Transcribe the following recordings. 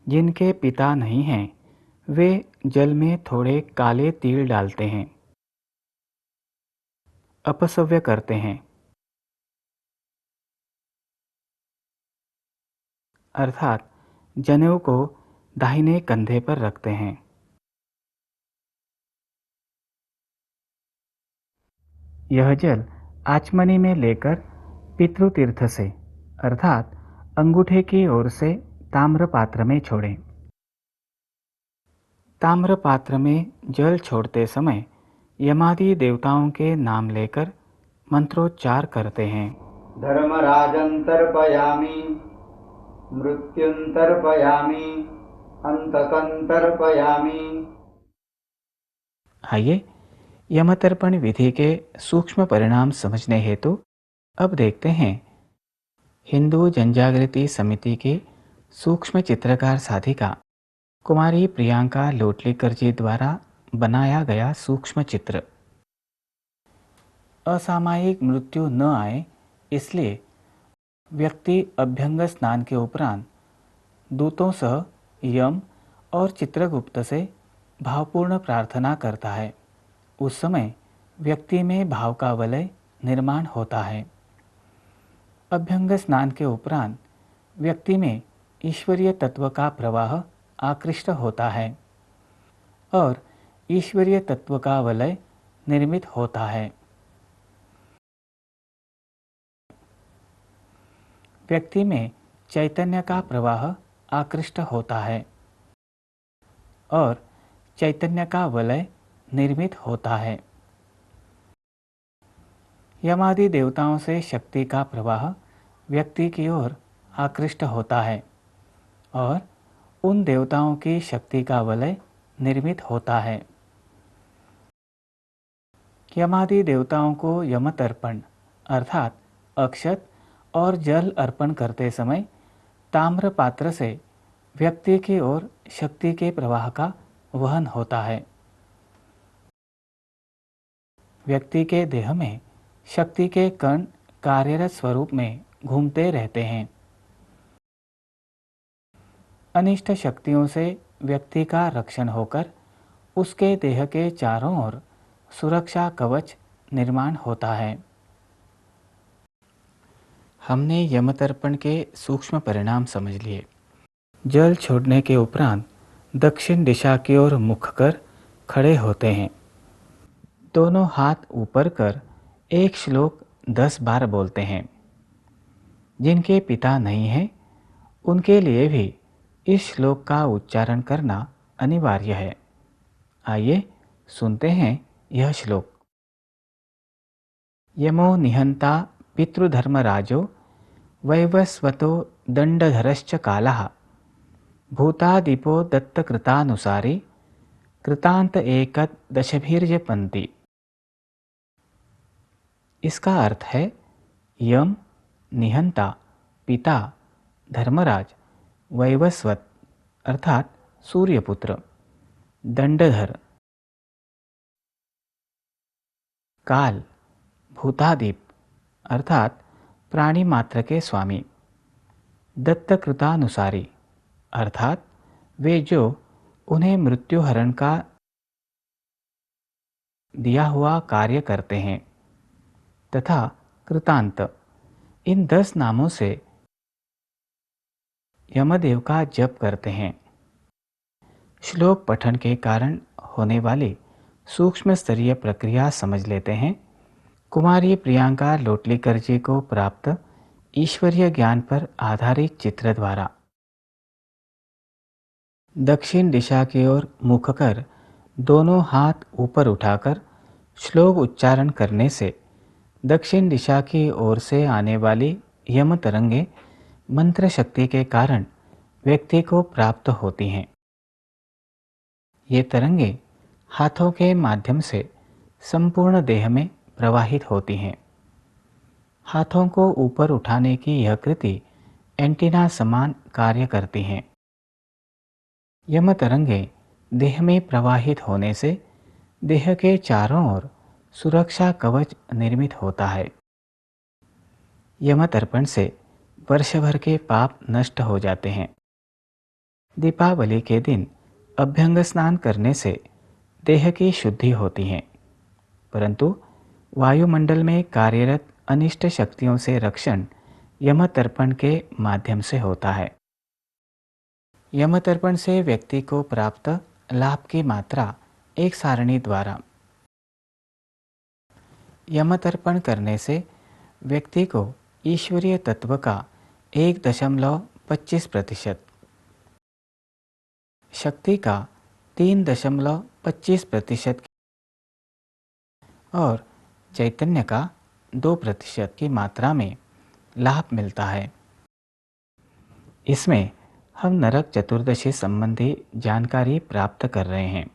जिनके पिता नहीं हैं वे जल में थोड़े काले तिल डालते हैं, अपसव्य करते हैं, अर्थात जनेऊ को दाहिने कंधे पर रखते हैं। यह जल आचमनी में लेकर पितृतीर्थ से अर्थात अंगूठे की ओर से ताम्र पात्र में छोड़ें। ताम्र पात्र में जल छोड़ते समय यमादि देवताओं के नाम लेकर मंत्रोच्चार करते हैं। धर्मराजंतर्पयामि, मृत्युंतर्पयामि, अंतकंतर्पयामि। आइए यमतर्पण विधि के सूक्ष्म परिणाम समझने हेतु अब देखते हैं हिंदू जनजागृति समिति की सूक्ष्म चित्रकार साधिका कुमारी प्रियंका लोटलीकर जी द्वारा बनाया गया सूक्ष्म चित्र। असामयिक मृत्यु न आए इसलिए व्यक्ति अभ्यंग स्नान के उपरांत दूतों सह यम और चित्रगुप्त से भावपूर्ण प्रार्थना करता है। उस समय व्यक्ति में भाव का वलय निर्माण होता है। अभ्यंग स्नान के उपरांत व्यक्ति में ईश्वरीय तत्व का प्रवाह आकृष्ट होता है और ईश्वरीय तत्व का वलय निर्मित होता है। व्यक्ति में चैतन्य का प्रवाह आकृष्ट होता है और चैतन्य का वलय निर्मित होता है। यमादि देवताओं से शक्ति का प्रवाह व्यक्ति की ओर आकृष्ट होता है और उन देवताओं की शक्ति का वलय निर्मित होता है। यमादि देवताओं को यमतर्पण अर्थात अक्षत और जल अर्पण करते समय ताम्र पात्र से व्यक्ति की ओर शक्ति के प्रवाह का वहन होता है। व्यक्ति के देह में शक्ति के कण कार्यरत स्वरूप में घूमते रहते हैं। अनिष्ट शक्तियों से व्यक्ति का रक्षण होकर उसके देह के चारों ओर सुरक्षा कवच निर्माण होता है। हमने यमतर्पण के सूक्ष्म परिणाम समझ लिए। जल छोड़ने के उपरांत दक्षिण दिशा की ओर मुख कर खड़े होते हैं। दोनों हाथ ऊपर कर एक श्लोक 10 बार बोलते हैं। जिनके पिता नहीं हैं उनके लिए भी इस श्लोक का उच्चारण करना अनिवार्य है। आइए सुनते हैं यह श्लोक। यमो निहंता पितृधर्मराजो वैवस्वतो दंडधरश्च कालः भूतादिपो दत्तकृतानुसारी कृतांत एकदशभिर्जपन्ति। इसका अर्थ है यम निहंता पिता धर्मराज वैवस्वत अर्थात सूर्यपुत्र दंडधर काल भूतादीप अर्थात प्राणी मात्र के स्वामी दत्तकृतानुसारी अर्थात वे जो उन्हें मृत्युहरण का दिया हुआ कार्य करते हैं तथा कृतांत इन 10 नामों से यमदेव का जप करते हैं। श्लोक पठन के कारण होने वाली सूक्ष्म स्तरीय प्रक्रिया समझ लेते हैं। कुमारी प्रियंका लोटलीकर जी को प्राप्त ईश्वरीय ज्ञान पर आधारित चित्र द्वारा दक्षिण दिशा की ओर मुख कर दोनों हाथ ऊपर उठाकर श्लोक उच्चारण करने से दक्षिण दिशा की ओर से आने वाली यम तरंगे मंत्र शक्ति के कारण व्यक्ति को प्राप्त होती हैं। ये तरंगे हाथों के माध्यम से संपूर्ण देह में प्रवाहित होती हैं। हाथों को ऊपर उठाने की यह कृति एंटीना समान कार्य करती हैं। यम तरंगे देह में प्रवाहित होने से देह के चारों ओर सुरक्षा कवच निर्मित होता है। यम तर्पण से वर्ष भर के पाप नष्ट हो जाते हैं। दीपावली के दिन अभ्यंग स्नान करने से देह की शुद्धि होती है, परंतु वायुमंडल में कार्यरत अनिष्ट शक्तियों से रक्षण यम तर्पण के माध्यम से होता है। यम तर्पण से व्यक्ति को प्राप्त लाभ की मात्रा एक सारणी द्वारा। यम तर्पण करने से व्यक्ति को ईश्वरीय तत्व का 1.25%, शक्ति का 3.25% और चैतन्य का 2% की मात्रा में लाभ मिलता है। इसमें हम नरक चतुर्दशी संबंधी जानकारी प्राप्त कर रहे हैं।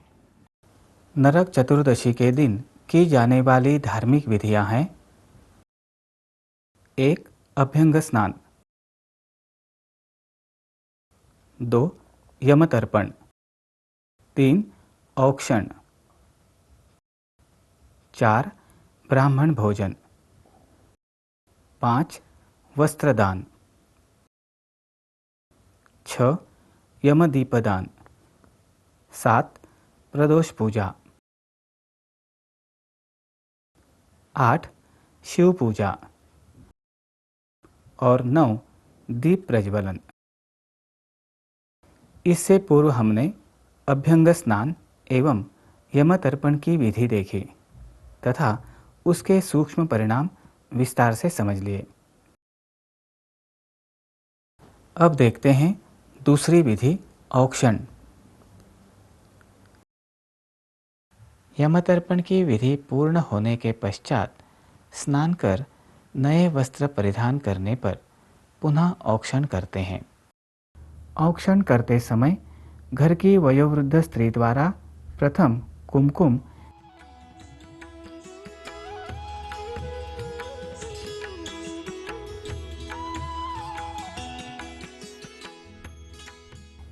नरक चतुर्दशी के दिन की जाने वाली धार्मिक विधियां हैं: 1. अभ्यंग स्नान, 2. यम तर्पण, 3. औक्षण, 4. ब्राह्मण भोजन, 5. वस्त्रदान, 6. यमदीपदान, 7. प्रदोष पूजा, 8. शिव पूजा और 9. दीप प्रज्वलन। इससे पूर्व हमने अभ्यंग स्नान एवं यम तर्पण की विधि देखी तथा उसके सूक्ष्म परिणाम विस्तार से समझ लिए। अब देखते हैं दूसरी विधि, औक्षण। यम तर्पण की विधि पूर्ण होने के पश्चात स्नान कर नए वस्त्र परिधान करने पर पुनः औक्षण करते हैं। औक्षण करते समय घर की वयोवृद्ध स्त्री द्वारा प्रथम कुमकुम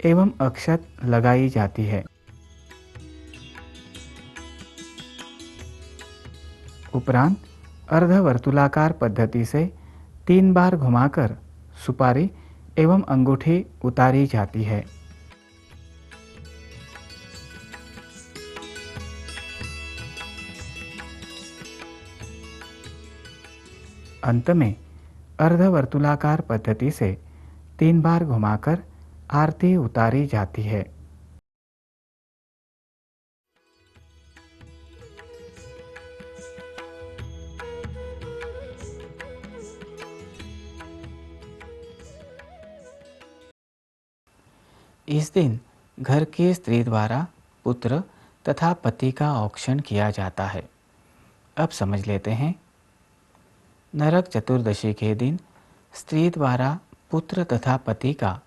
एवं अक्षत लगाई जाती है। उपरांत अर्धवर्तुलाकार पद्धति से 3 बार घुमाकर सुपारी एवं अंगूठी उतारी जाती है। अंत में अर्धवर्तुलाकार पद्धति से 3 बार घुमाकर आरती उतारी जाती है। इस दिन घर की स्त्री द्वारा पुत्र तथा पति का औक्षण किया जाता है। अब समझ लेते हैं। नरक चतुर्दशी के दिन स्त्री द्वारा पुत्र तथा पति का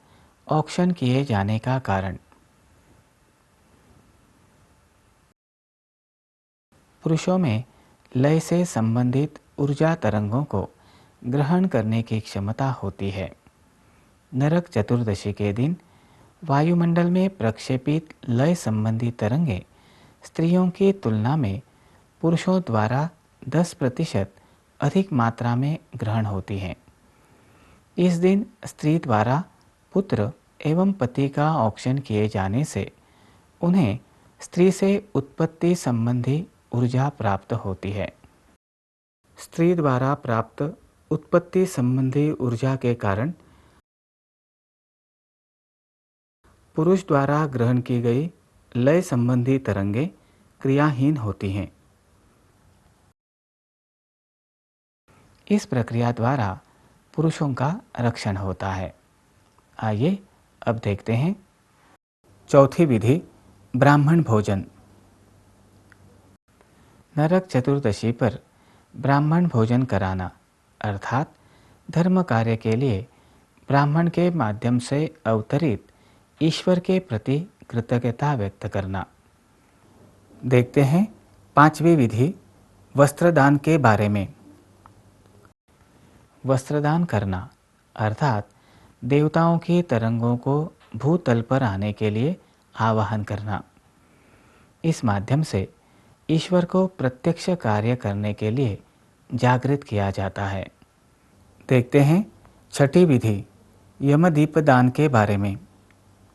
औक्षण किए जाने का कारण। पुरुषों में लय से संबंधित ऊर्जा तरंगों को ग्रहण करने की क्षमता होती है। नरक चतुर्दशी के दिन वायुमंडल में प्रक्षेपित लय संबंधी तरंगे स्त्रियों की तुलना में पुरुषों द्वारा 10% अधिक मात्रा में ग्रहण होती हैं। इस दिन स्त्री द्वारा पुत्र एवं पति का औक्षण किए जाने से उन्हें स्त्री से उत्पत्ति संबंधी ऊर्जा प्राप्त होती है। स्त्री द्वारा प्राप्त उत्पत्ति संबंधी ऊर्जा के कारण पुरुष द्वारा ग्रहण की गई लय संबंधी तरंगे क्रियाहीन होती हैं। इस प्रक्रिया द्वारा पुरुषों का रक्षण होता है। आइए अब देखते हैं चौथी विधि, ब्राह्मण भोजन। नरक चतुर्दशी पर ब्राह्मण भोजन कराना अर्थात धर्म कार्य के लिए ब्राह्मण के माध्यम से अवतरित ईश्वर के प्रति कृतज्ञता व्यक्त करना। देखते हैं पांचवी विधि, वस्त्रदान के बारे में। वस्त्रदान करना अर्थात देवताओं की तरंगों को भूतल पर आने के लिए आवाहन करना। इस माध्यम से ईश्वर को प्रत्यक्ष कार्य करने के लिए जागृत किया जाता है। देखते हैं छठी विधि, यमदीपदान के बारे में।